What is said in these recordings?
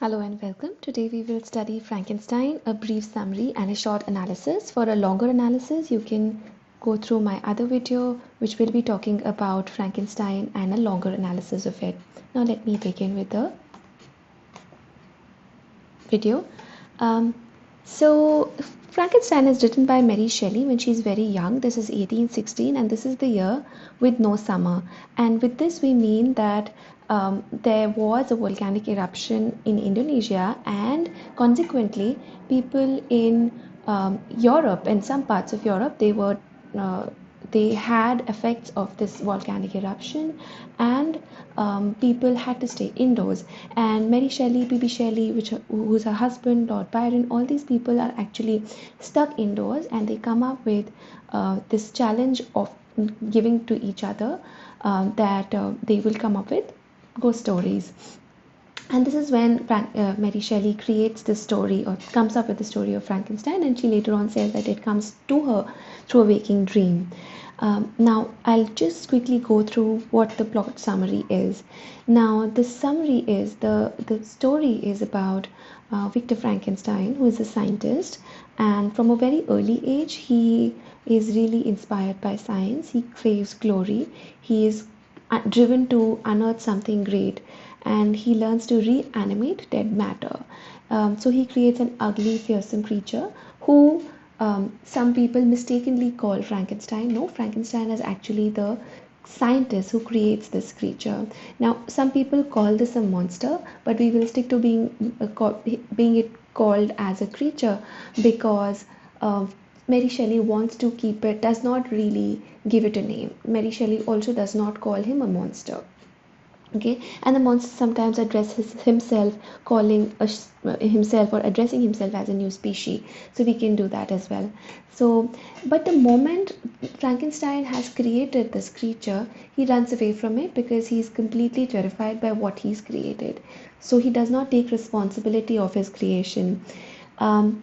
Hello and welcome. Today we will study Frankenstein, a brief summary and a short analysis. For a longer analysis, you can go through my other video, which will be talking about Frankenstein and a longer analysis of it. Now let me begin with the video. So Frankenstein is written by Mary Shelley when she's very young. This is 1816 and this is the year with no summer. And with this we mean that there was a volcanic eruption in Indonesia, and consequently people in Europe, in some parts of Europe, they had effects of this volcanic eruption, and people had to stay indoors. And Mary Shelley, B.B. Shelley, who's her husband, Lord Byron, all these people are actually stuck indoors, and they come up with this challenge of giving to each other that they will come up with ghost stories. And this is when Mary Shelley creates this story, or comes up with the story of Frankenstein, and she later on says that it comes to her through a waking dream. Now I'll just quickly go through what the plot summary is. Now the summary is the story is about Victor Frankenstein, who is a scientist, and from a very early age he is really inspired by science. He craves glory. He is driven to unearth something great, and he learns to reanimate dead matter. So he creates an ugly, fearsome creature who some people mistakenly call Frankenstein. No, Frankenstein is actually the scientist who creates this creature. Now, some people call this a monster, but we will stick to being it called as a creature because Mary Shelley wants to keep it, does not really give it a name. Mary Shelley also does not call him a monster. Okay, and the monster sometimes addresses himself, himself or addressing himself as a new species, so we can do that as well. So but the moment Frankenstein has created this creature, he runs away from it because he is completely terrified by what he's created. So he does not take responsibility of his creation.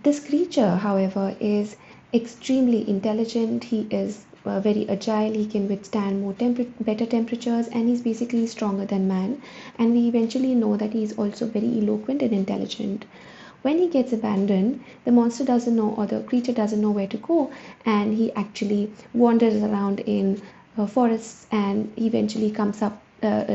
This creature, however, is extremely intelligent. He is very agile. He can withstand better temperatures, and he's basically stronger than man. And we eventually know that he is also very eloquent and intelligent. When he gets abandoned, the monster doesn't know, or the creature doesn't know where to go, and he actually wanders around in forests, and eventually comes up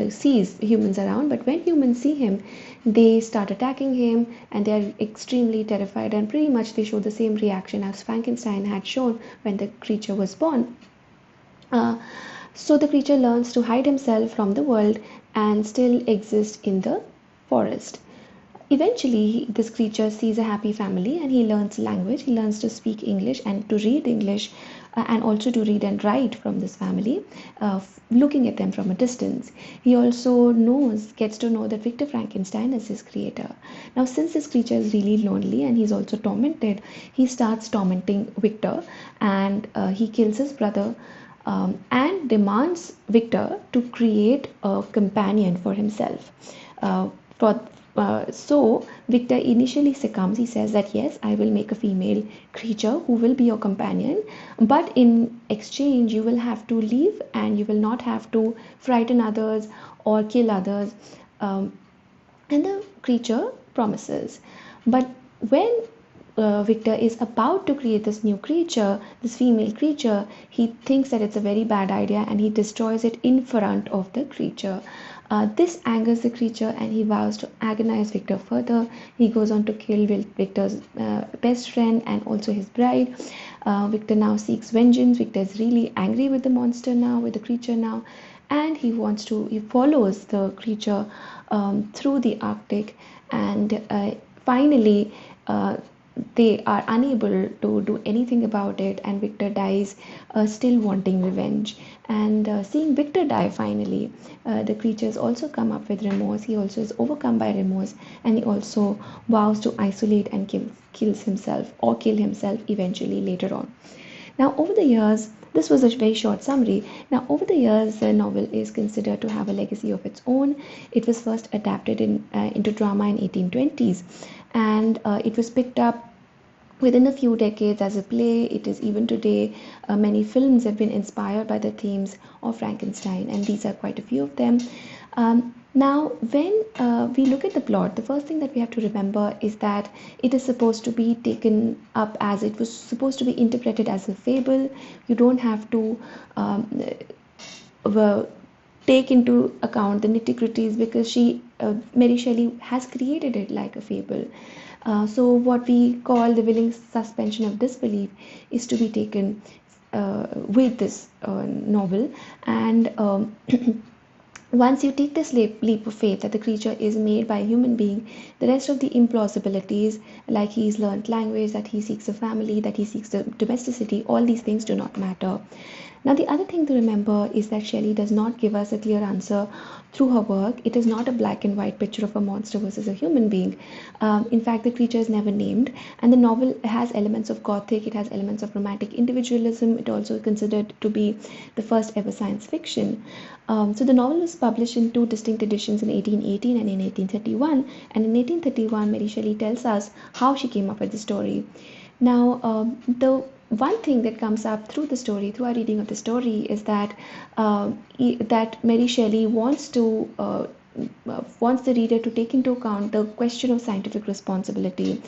sees humans around. But when humans see him, they start attacking him, and they are extremely terrified, and pretty much they show the same reaction as Frankenstein had shown when the creature was born. So the creature learns to hide himself from the world and still exist in the forest. Eventually, this creature sees a happy family, and he learns language. He learns to speak English and to read English, and also to read and write from this family, looking at them from a distance. He also gets to know that Victor Frankenstein is his creator. Now, since this creature is really lonely and he's also tormented, he starts tormenting Victor, and he kills his brother, and demands Victor to create a companion for himself. So Victor initially succumbs. He says that yes, I will make a female creature who will be your companion, but in exchange you will have to leave, and you will not have to frighten others or kill others. And the creature promises. But when Victor is about to create this new creature, this female creature, he thinks that it's a very bad idea, and he destroys it in front of the creature. This angers the creature, and he vows to agonize Victor further. He goes on to kill Victor's best friend and also his bride. Victor now seeks vengeance. Victor is really angry with the monster now, with the creature now, and he follows the creature through the Arctic, and finally they are unable to do anything about it, and Victor dies, still wanting revenge. And seeing Victor die finally, the creatures also come up with remorse. He also is overcome by remorse, and he also vows to isolate and kills himself, or kill himself eventually later on. Now, over the years, this was a very short summary. Now, over the years, the novel is considered to have a legacy of its own. It was first adapted into drama in 1820s, and it was picked up within a few decades as a play. It is even today, many films have been inspired by the themes of Frankenstein, and these are quite a few of them. Now, when we look at the plot, the first thing that we have to remember is that it is supposed to be taken up as, it was supposed to be interpreted as a fable. You don't have to well, take into account the nitty gritties, because Mary Shelley has created it like a fable. So what we call the willing suspension of disbelief is to be taken with this novel. And once you take this leap of faith that the creature is made by a human being, the rest of the implausibilities, like he's learned language, that he seeks a family, that he seeks domesticity, all these things do not matter. Now, the other thing to remember is that Shelley does not give us a clear answer through her work. It is not a black and white picture of a monster versus a human being. In fact, the creature is never named, and the novel has elements of gothic, it has elements of romantic individualism. It also considered to be the first ever science fiction. So the novel was published in two distinct editions, in 1818 and in 1831. And in 1831, Mary Shelley tells us how she came up with the story. Now, the one thing that comes up through the story, through our reading of the story, is that that Mary Shelley wants the reader to take into account the question of scientific responsibility.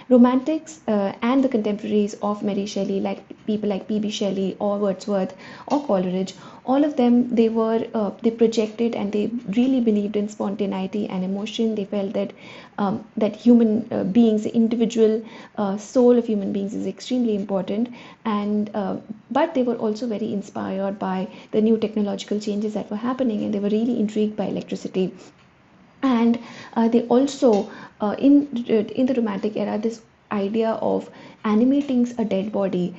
Romantics and the contemporaries of Mary Shelley, like people like P.B. Shelley or Wordsworth or Coleridge, all of them, they projected and they really believed in spontaneity and emotion. They felt that that human beings, the individual soul of human beings, is extremely important. And but they were also very inspired by the new technological changes that were happening, and they were really intrigued by electricity. And they also, in the romantic era, this idea of animating a dead body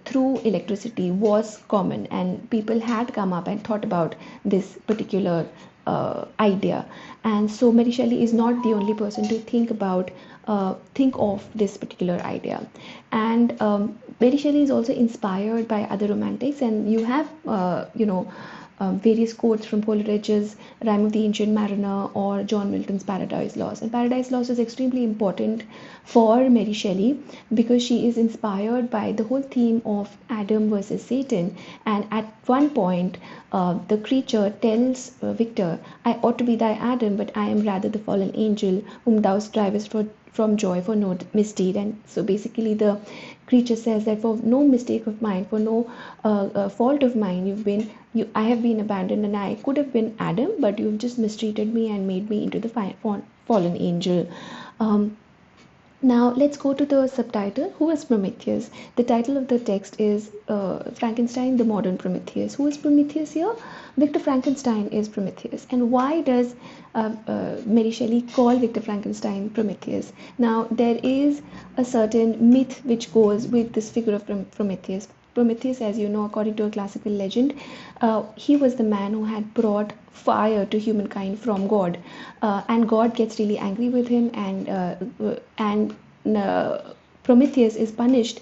through electricity was common, and people had come up and thought about this particular idea. And so Mary Shelley is not the only person to think of this particular idea. And Mary Shelley is also inspired by other romantics, and you have various quotes from Coleridge's Rime of the Ancient Mariner or John Milton's Paradise Lost. And Paradise Lost is extremely important for Mary Shelley because she is inspired by the whole theme of Adam versus Satan. And at one point, the creature tells Victor, "I ought to be thy Adam, but I am rather the fallen angel whom thou strivest from joy for no misdeed." And so basically the creature says that for no mistake of mine, for no fault of mine, I have been abandoned, and I could have been Adam, but you've just mistreated me and made me into the fallen angel. Now let's go to the subtitle. Who is Prometheus? The title of the text is Frankenstein, the Modern Prometheus. Who is Prometheus here? Victor Frankenstein is Prometheus. And why does Mary Shelley call Victor Frankenstein Prometheus? Now there is a certain myth which goes with this figure of Prometheus. Prometheus, as you know, according to a classical legend, he was the man who had brought fire to humankind from God, and God gets really angry with him, and Prometheus is punished.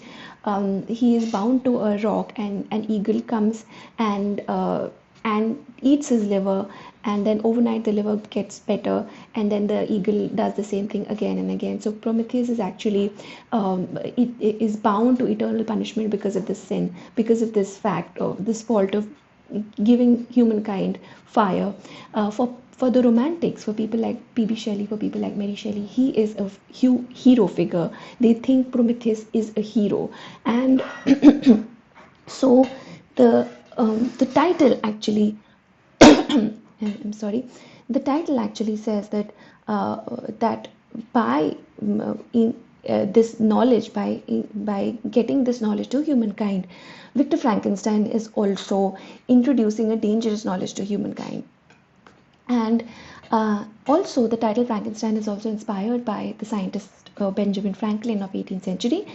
He is bound to a rock, and an eagle comes and eats his liver, and then overnight the liver gets better, and then the eagle does the same thing again and again. So Prometheus is actually it is bound to eternal punishment because of this sin, because of this fact of this fault of giving humankind fire. For the romantics, for people like P.B. Shelley, for people like Mary Shelley, he is a hero figure. They think Prometheus is a hero, and so the title actually I'm sorry, the title actually says that that by in this knowledge, by getting this knowledge to humankind, Victor Frankenstein is also introducing a dangerous knowledge to humankind. And also the title Frankenstein is also inspired by the scientist Benjamin Franklin of 18th century,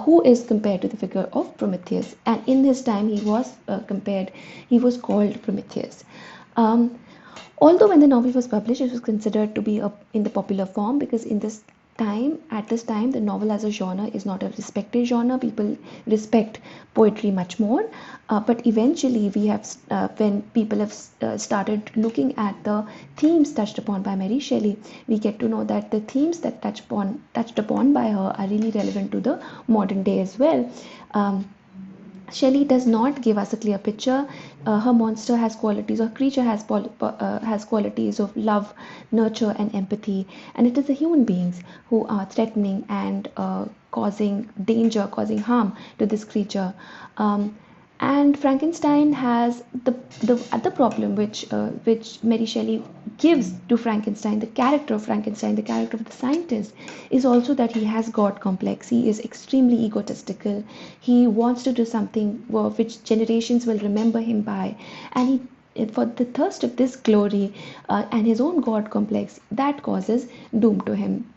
who is compared to the figure of Prometheus. And in his time he was called Prometheus. Although when the novel was published, it was considered to be in the popular form, because in this at this time, the novel as a genre is not a respected genre. People respect poetry much more. But eventually, when people have started looking at the themes touched upon by Mary Shelley, we get to know that the themes that touched upon by her are really relevant to the modern day as well. Um, Shelley does not give us a clear picture. Her monster has qualities, or creature has qualities of love, nurture, and empathy, and it is the human beings who are threatening and causing danger, causing harm to this creature. And Frankenstein has the other problem which Mary Shelley gives to Frankenstein, the character of Frankenstein, the character of the scientist, is also that he has God complex. He is extremely egotistical. He wants to do something which generations will remember him by, and for the thirst of this glory and his own God complex, that causes doom to him.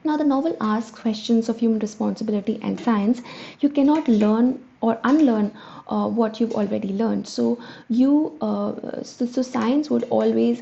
Now, the novel asks questions of human responsibility and science. You cannot learn or unlearn what you've already learned. So science should always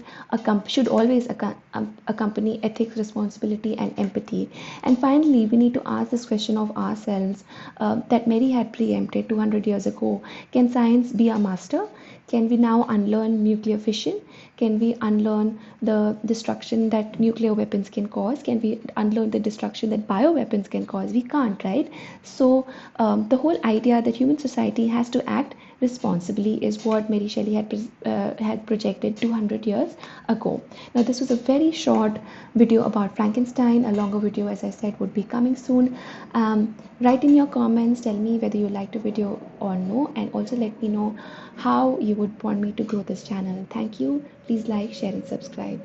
accompany ethics, responsibility, and empathy. And finally, we need to ask this question of ourselves that Mary had preempted 200 years ago: Can science be our master? Can we now unlearn nuclear fission? Can we unlearn the destruction that nuclear weapons can cause? Can we unlearn the destruction that bioweapons can cause? We can't, right? So, the whole idea that human society has to act responsibly is what Mary Shelley had projected 200 years ago. Now, this was a very short video about Frankenstein. A longer video, as I said, would be coming soon. Write in your comments, tell me whether you liked the video or no, and also let me know how you would want me to grow this channel. Thank you. Please like, share, and subscribe.